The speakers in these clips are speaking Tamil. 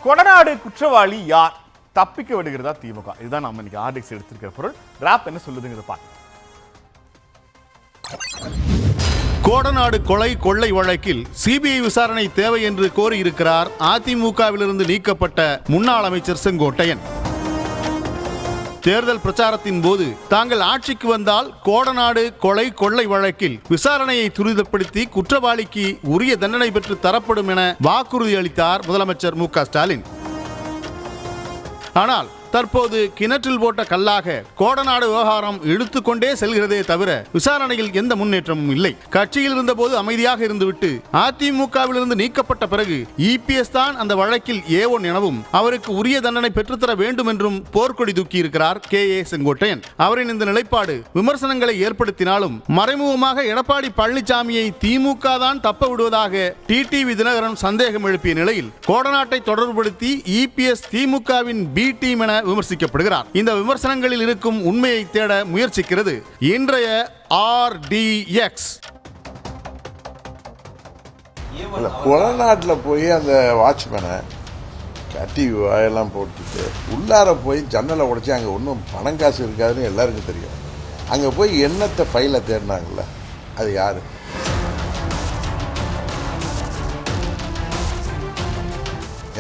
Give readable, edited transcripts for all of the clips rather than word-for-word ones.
கொடநாடு குற்றவாளி யார்? தப்பிக்க விடுகிறதா திமுக? இதுதான் நம்ம இன்னைக்கு ஆர்டிக்ஸ் எடுத்திருக்கிற பொருள். ராப் என்ன சொல்லுதுங்கிறத பார்க்கலாம். கோடநாடு கொலை கொள்ளை வழக்கில் சிபிஐ விசாரணை தேவை என்று கோரியிருக்கிறார் அதிமுகவிலிருந்து நீக்கப்பட்ட முன்னாள் அமைச்சர் செங்கோட்டையன். தேர்தல் பிரச்சாரத்தின் போது தாங்கள் ஆட்சிக்கு வந்தால் கோடநாடு கொலை கொள்ளை வழக்கில் விசாரணையை துரிதப்படுத்தி குற்றவாளிக்கு உரிய தண்டனை பெற்று தரப்படும் என வாக்குறுதி அளித்தார் முதலமைச்சர் மு.க. ஸ்டாலின். ஆனால் தற்போது கிணற்றில் போட்ட கல்லாக கோடநாடு விவகாரம் இழுத்துக்கொண்டே செல்கிறதே தவிர விசாரணையில் எந்த முன்னேற்றமும் இல்லை. கட்சியில் இருந்தபோது அமைதியாக இருந்துவிட்டு அதிமுகவிலிருந்து நீக்கப்பட்ட பிறகு இபிஎஸ் தான் அந்த வழக்கில் A1 எனவும் அவருக்கு உரிய தண்டனை பெற்றுத்தர வேண்டும் என்றும் போர்க்கொடி தூக்கியிருக்கிறார் K.A. செங்கோட்டையன். அவரின் இந்த நிலைப்பாடு விமர்சனங்களை ஏற்படுத்தினாலும் மறைமுகமாக எடப்பாடி பழனிசாமியை திமுக தான் தப்ப விடுவதாக டிடிவி தினகரன் சந்தேகம் எழுப்பிய நிலையில் கோடநாட்டை தொடர்புபடுத்தி இபிஎஸ் திமுகவின் பி டீம் என விமர்சிக்கப்படுகிறார். இந்த விமர்சனங்களில் இருக்கும் உண்மையை தேட முயற்சிக்கிறது இன்றைய RDX. கொடநாட்டில் போய் அந்த வாட்ச்மேனை கட்டி வாயெல்லாம் போட்டுட்டு உள்ளார போய் ஜன்னலை உடைச்சி அங்கே ஒன்றும் பணம் காசு இருக்காதுன்னு எல்லாருக்கும் தெரியும். அங்கே போய் என்னத்தை ஃபைலை தேடினாங்கல்ல, அது யாரு?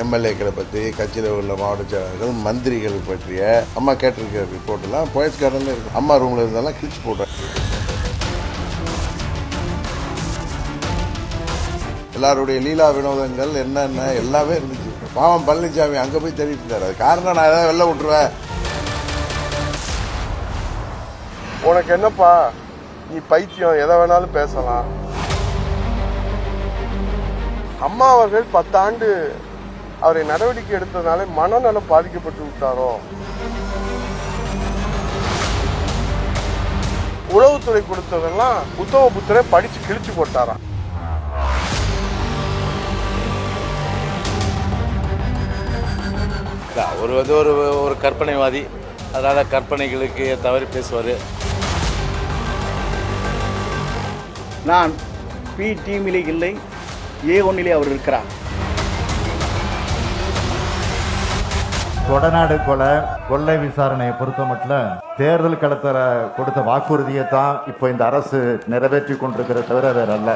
எம்எல்ஏக்களை பற்றி, கட்சியில் உள்ள மாவட்ட செயலாளர்கள், மந்திரிகள் பற்றிய அம்மா கேட்டிருக்கிற ரிப்போர்ட்டெல்லாம் போயஸ் கார்டனில் இருக்கு. அம்மா ரூமில் இருந்தாலும் கிழிச்சு போட்டேன். எல்லாருடைய லீலா வினோதங்கள் என்னென்ன எல்லாமே இருந்துச்சு. பாவம் பழனிசாமி அங்கே போய் தேடிட்டு இருந்தார். அது காரணம் நான் ஏதாவது வெளில விட்டுருவேன். உனக்கு என்னப்பா, நீ பைத்தியம், எதை வேணாலும் பேசலாம். அம்மா அவர்கள் 10 ஆண்டு அவரை நடவடிக்கை எடுத்ததுனால மனநலம் பாதிக்கப்பட்டு விட்டாரோ? உளவுத்துறை கொடுத்ததெல்லாம் உத்தம புத்திரை படிச்சு கிழிச்சு போட்டாராம். அவர் வந்து ஒரு கற்பனைவாதி, அதனால கற்பனைகளுக்கு தவறி பேசுவார். நான் பி டீமிலே இல்லை, A1 அவர் இருக்கிறார். கொடநாடு கொள்ளை விசாரணையை பொறுத்த மட்டும் தேர்தல் களத்தில் கொடுத்த வாக்குறுதியை தான் இப்போ இந்த அரசு நிறைவேற்றி கொண்டிருக்கிற தவிர வேற அல்ல.